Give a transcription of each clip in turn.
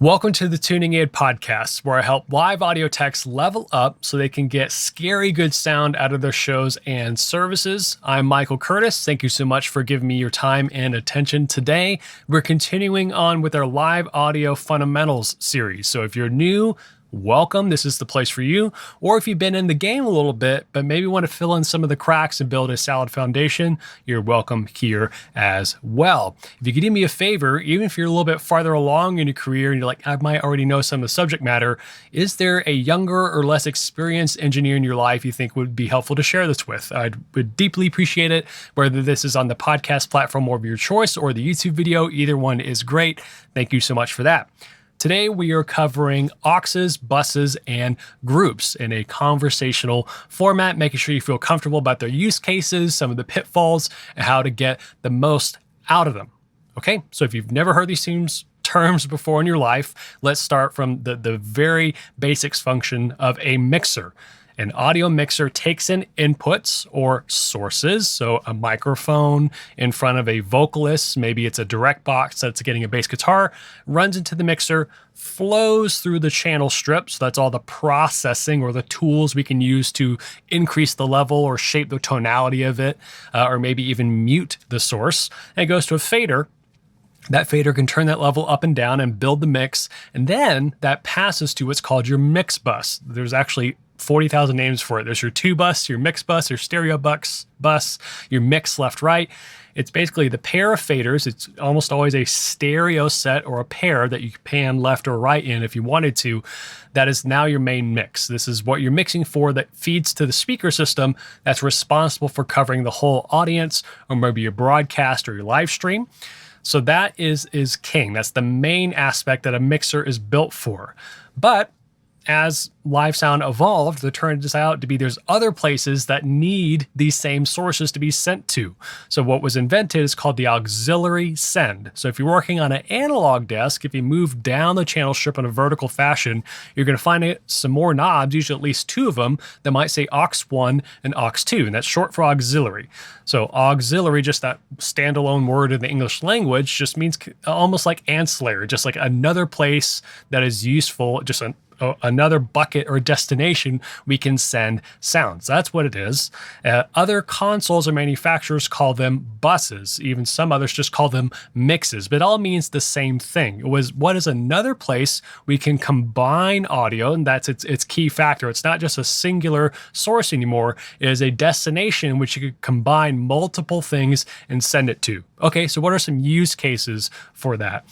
Welcome to the Tuning Aid Podcast, where I help live audio techs level up so they can get scary good sound out of their shows and services. I'm Michael Curtis. Thank you so much for giving me your time and attention today. We're continuing on with our live audio fundamentals series. So if you're new, welcome. This is the place for you. Or if you've been in the game a little bit, but maybe want to fill in some of the cracks and build a solid foundation, you're welcome here as well. If you could do me a favor, even if you're a little bit farther along in your career and you're like, I might already know some of the subject matter, is there a younger or less experienced engineer in your life you think would be helpful to share this with? I would deeply appreciate it, whether this is on the podcast platform of your choice or the YouTube video. Either one is great. Thank you so much for that. Today, we are covering Auxes, buses, and groups in a conversational format, making sure you feel comfortable about their use cases, some of the pitfalls, and how to get the most out of them. Okay, so if you've never heard these terms before in your life, let's start from the very basics function of a mixer. An audio mixer takes in inputs or sources, so a microphone in front of a vocalist, maybe it's a direct box that's getting a bass guitar, runs into the mixer, flows through the channel strip, so that's all the processing or the tools we can use to increase the level or shape the tonality of it, or maybe even mute the source, and it goes to a fader. That fader can turn that level up and down and build the mix, and then that passes to what's called your mix bus. There's actually 40,000 names for it. There's your two bus, your mix bus, your stereo bus, your mix left, right. It's basically the pair of faders. It's almost always a stereo set or a pair that you can pan left or right in if you wanted to. That is now your main mix. This is what you're mixing for that feeds to the speaker system that's responsible for covering the whole audience or maybe your broadcast or your live stream. So that is king. That's the main aspect that a mixer is built for. But as live sound evolved, it turned out to be there's other places that need these same sources to be sent to. So what was invented is called the auxiliary send. So if you're working on an analog desk, if you move down the channel strip in a vertical fashion, you're going to find some more knobs, usually at least two of them, that might say aux 1 and aux 2, and that's short for auxiliary. So auxiliary, just that standalone word in the English language, just means almost like ancillary, just like another place that is useful, just another bucket or destination we can send sounds. That's what it is. Other consoles or manufacturers call them buses. Even some others just call them mixes, but it all means the same thing. It was what is another place we can combine audio, and that's its key factor. It's not just a singular source anymore. It is a destination in which you could combine multiple things and send it to. Okay, so what are some use cases for that?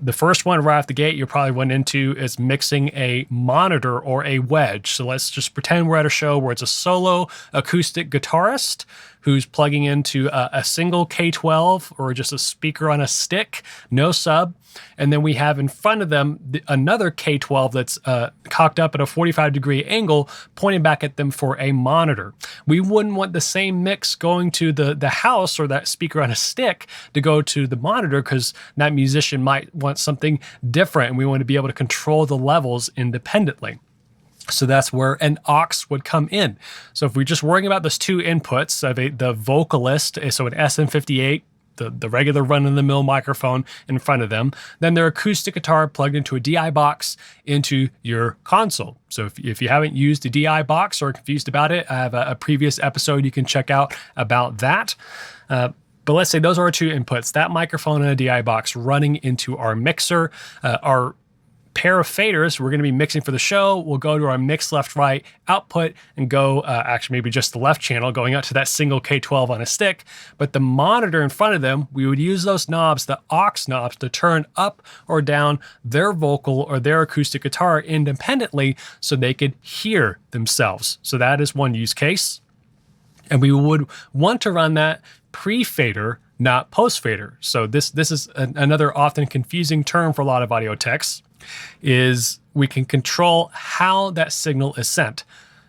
The first one right off the gate you probably went into is mixing a monitor or a wedge. So let's just pretend we're at a show where it's a solo acoustic guitarist who's plugging into a single K12 or just a speaker on a stick, no sub. And then we have in front of them another K12 that's cocked up at a 45-degree angle, pointing back at them for a monitor. We wouldn't want the same mix going to the house or that speaker on a stick to go to the monitor, because that musician might want something different, and we want to be able to control the levels independently. So that's where an aux would come in. So if we're just worrying about those two inputs of the vocalist, so an SM58, the regular run-of-the-mill microphone in front of them, then their acoustic guitar plugged into a DI box into your console. So if you haven't used a DI box or are confused about it, I have a previous episode you can check out about that. But let's say those are our two inputs, that microphone and a DI box running into our mixer. Our pair of faders we're going to be mixing for the show will go to our mix left right output and go actually maybe just the left channel going out to that single K12 on a stick. But the monitor in front of them, we would use those knobs, the aux knobs, to turn up or down their vocal or their acoustic guitar independently so they could hear themselves. So that is one use case. And we would want to run that pre-fader, not post-fader. So this is another often confusing term for a lot of audio techs, is we can control how that signal is sent.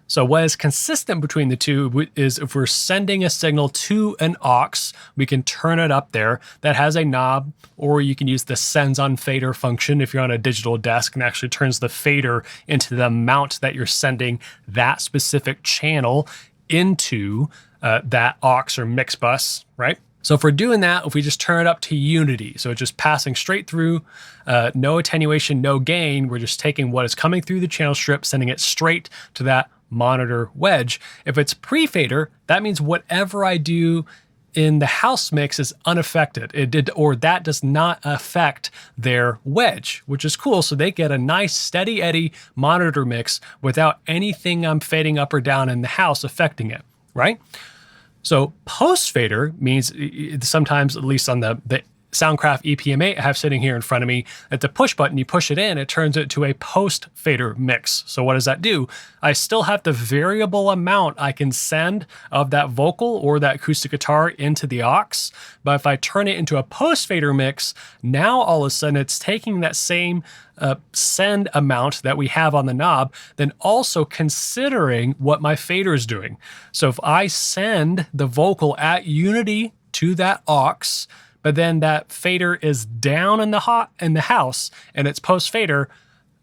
So what is consistent between the two is if we're sending a signal to an aux, we can turn it up there. That has a knob, or you can use the sends on fader function if you're on a digital desk, and actually turns the fader into the amount that you're sending that specific channel into that aux or mix bus, right? So if we're doing that, if we just turn it up to unity, so it's just passing straight through, no attenuation, no gain, we're just taking what is coming through the channel strip, sending it straight to that monitor wedge. If it's pre-fader, that means whatever I do in the house mix is unaffected. That does not affect their wedge, which is cool. So they get a nice steady eddy monitor mix without anything I'm fading up or down in the house affecting it, right? So post fader means sometimes, at least on the Soundcraft EPM8 I have sitting here in front of me, at the push button, you push it in, it turns it to a post fader mix. So what does that do? I still have the variable amount I can send of that vocal or that acoustic guitar into the aux. But if I turn it into a post fader mix, now all of a sudden it's taking that same send amount that we have on the knob, then also considering what my fader is doing. So if I send the vocal at unity to that aux, but then that fader is down in the house and it's post fader,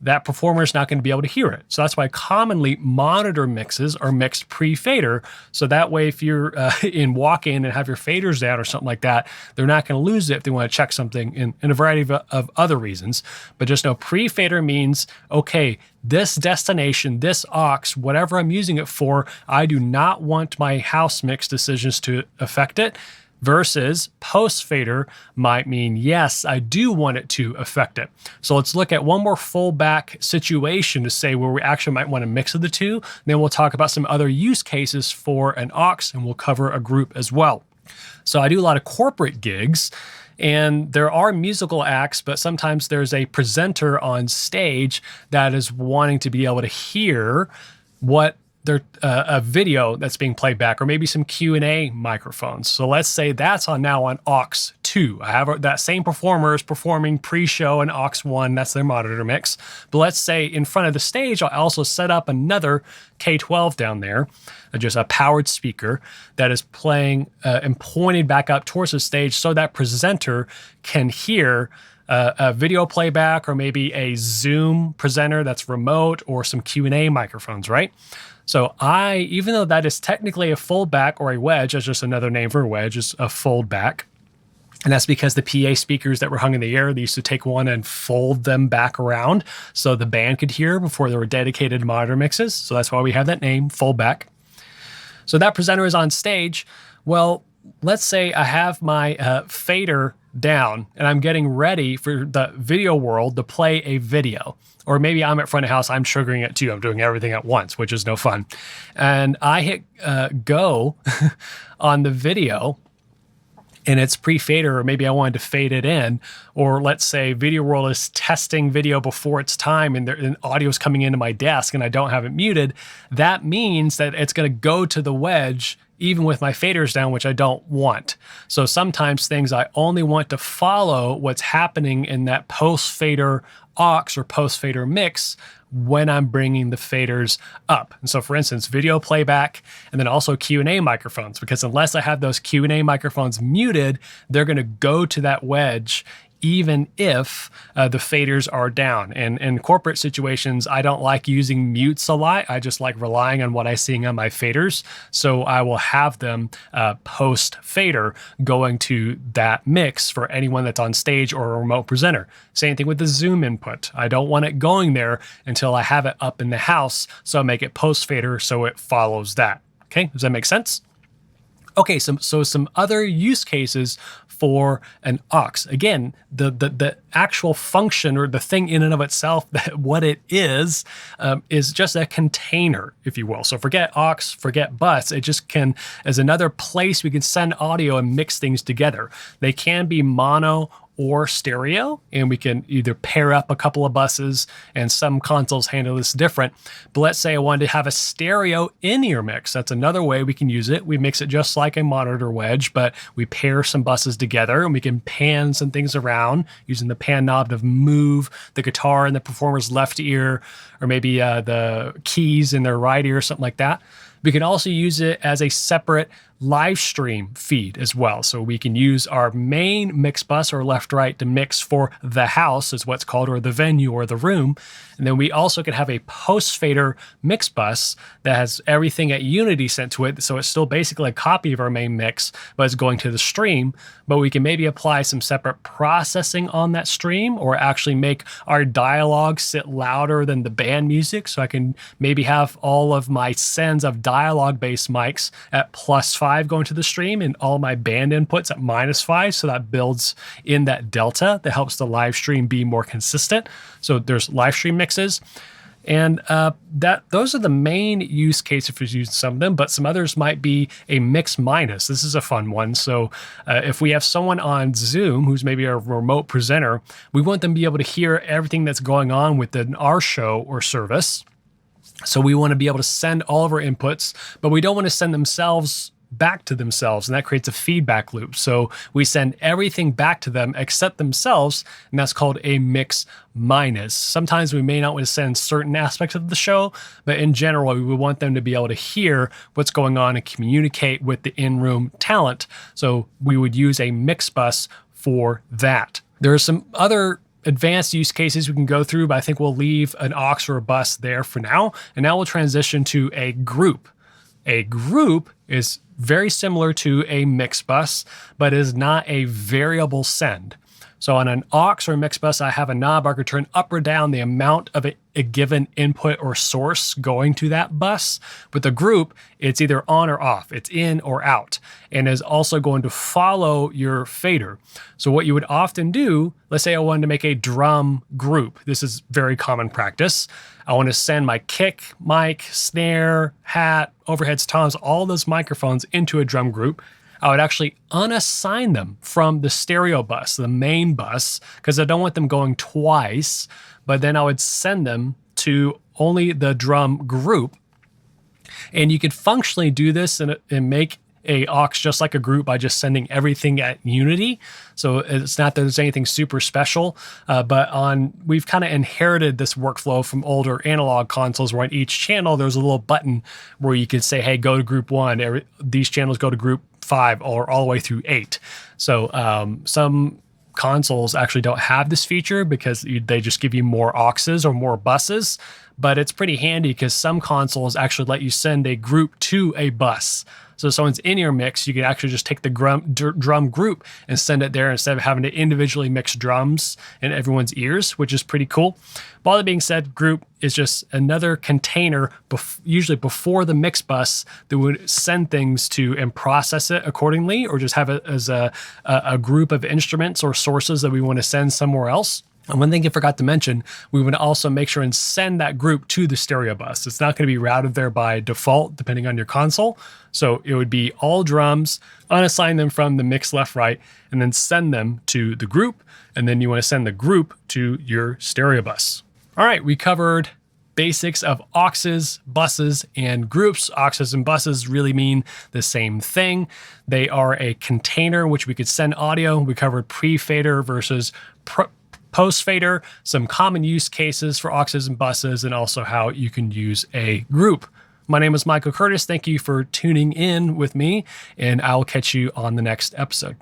that performer is not going to be able to hear it. So that's why commonly monitor mixes are mixed pre-fader. So that way, if you're in walk-in and have your faders down or something like that, they're not going to lose it if they want to check something in a variety of other reasons. But just know pre-fader means, okay, this destination, this aux, whatever I'm using it for, I do not want my house mix decisions to affect it. Versus post fader might mean, yes, I do want it to affect it. So let's look at one more full back situation to say where we actually might want to mix of the two. Then we'll talk about some other use cases for an aux, and we'll cover a group as well. So I do a lot of corporate gigs, and there are musical acts, but sometimes there's a presenter on stage that is wanting to be able to hear what a video that's being played back, or maybe some Q&A microphones. So let's say that's now on aux 2. I have that same performer is performing pre-show and aux 1, that's their monitor mix. But let's say in front of the stage, I'll also set up another K12 down there, just a powered speaker that is playing and pointed back up towards the stage so that presenter can hear a video playback, or maybe a Zoom presenter that's remote, or some Q&A microphones, right? So even though that is technically a fold back or a wedge, that's just another name for a wedge, is a fold back. And that's because the PA speakers that were hung in the air, they used to take one and fold them back around so the band could hear before there were dedicated monitor mixes. So that's why we have that name, fold back. So that presenter is on stage. Well, let's say I have my fader down and I'm getting ready for the video world to play a video. Or maybe I'm at front of house, I'm triggering it too. I'm doing everything at once, which is no fun. And I hit go on the video and it's pre-fader, or maybe I wanted to fade it in. Or let's say Video World is testing video before it's time and audio is coming into my desk and I don't have it muted. That means that it's going to go to the wedge even with my faders down, which I don't want. So sometimes things I only want to follow what's happening in that post-fader aux or post-fader mix when I'm bringing the faders up. And so for instance, video playback, and then also Q&A microphones, because unless I have those Q&A microphones muted, they're going to go to that wedge even if the faders are down. And in corporate situations, I don't like using mutes a lot. I just like relying on what I see on my faders. So I will have them post fader going to that mix for anyone that's on stage or a remote presenter. Same thing with the Zoom input. I don't want it going there until I have it up in the house. So I make it post fader so it follows that. Okay, does that make sense? Okay, so some other use cases for an aux. Again, the actual function or the thing in and of itself, what it is just a container, if you will. So forget aux, forget bus. It just as another place we can send audio and mix things together. They can be mono or stereo, and we can either pair up a couple of buses, and some consoles handle this different. But let's say I wanted to have a stereo in-ear mix. That's another way we can use it. We mix it just like a monitor wedge, but we pair some buses together, and we can pan some things around using the pan knob to move the guitar in the performer's left ear, or maybe the keys in their right ear, something like that. We can also use it as a separate live stream feed as well. So we can use our main mix bus or left-right to mix for the house is what's called, or the venue or the room. And then we also can have a post-fader mix bus that has everything at Unity sent to it. So it's still basically a copy of our main mix, but it's going to the stream. But we can maybe apply some separate processing on that stream, or actually make our dialogue sit louder than the band music. So I can maybe have all of my sends of dialogue-based mics at +5 going to the stream and all my band inputs at -5. So that builds in that delta that helps the live stream be more consistent. So there's live stream mixes. And those are the main use cases for using some of them, but some others might be a mix minus. This is a fun one. So if we have someone on Zoom who's maybe a remote presenter, we want them to be able to hear everything that's going on within our show or service. So we want to be able to send all of our inputs, but we don't want to send themselves back to themselves, and that creates a feedback loop. So we send everything back to them except themselves, and that's called a mix minus. Sometimes we may not want to send certain aspects of the show, but in general, we would want them to be able to hear what's going on and communicate with the in-room talent. So we would use a mix bus for that. There are some other advanced use cases we can go through, but I think we'll leave an aux or a bus there for now. And now we'll transition to a group. A group is very similar to a mix bus, but is not a variable send. So on an aux or mix bus, I have a knob I can turn up or down the amount of a given input or source going to that bus. With the group, it's either on or off, it's in or out, and is also going to follow your fader. So what you would often do, let's say I wanted to make a drum group. This is very common practice. I want to send my kick, mic, snare, hat, overheads, toms, all those microphones into a drum group. I would actually unassign them from the stereo bus, the main bus, because I don't want them going twice, but then I would send them to only the drum group. And you could functionally do this and make a aux just like a group by just sending everything at Unity. So it's not that there's anything super special, but we've kind of inherited this workflow from older analog consoles where on each channel there's a little button where you can say, hey, go to group 1. These channels go to group 5 or all the way through 8. So some consoles actually don't have this feature because they just give you more auxes or more buses, but it's pretty handy because some consoles actually let you send a group to a bus. So if someone's in your mix, you can actually just take the drum group and send it there instead of having to individually mix drums in everyone's ears, which is pretty cool. But all that being said, group is just another container, usually before the mix bus, that would send things to and process it accordingly, or just have it as a group of instruments or sources that we want to send somewhere else. And one thing I forgot to mention, we would also make sure and send that group to the stereo bus. It's not going to be routed there by default, depending on your console. So it would be all drums, unassign them from the mix left, right, and then send them to the group. And then you want to send the group to your stereo bus. All right, we covered basics of auxes, buses, and groups. Auxes and buses really mean the same thing. They are a container in which we could send audio. We covered pre-fader versus post-fader, some common use cases for auxes and buses, and also how you can use a group. My name is Michael Curtis. Thank you for tuning in with me, and I'll catch you on the next episode.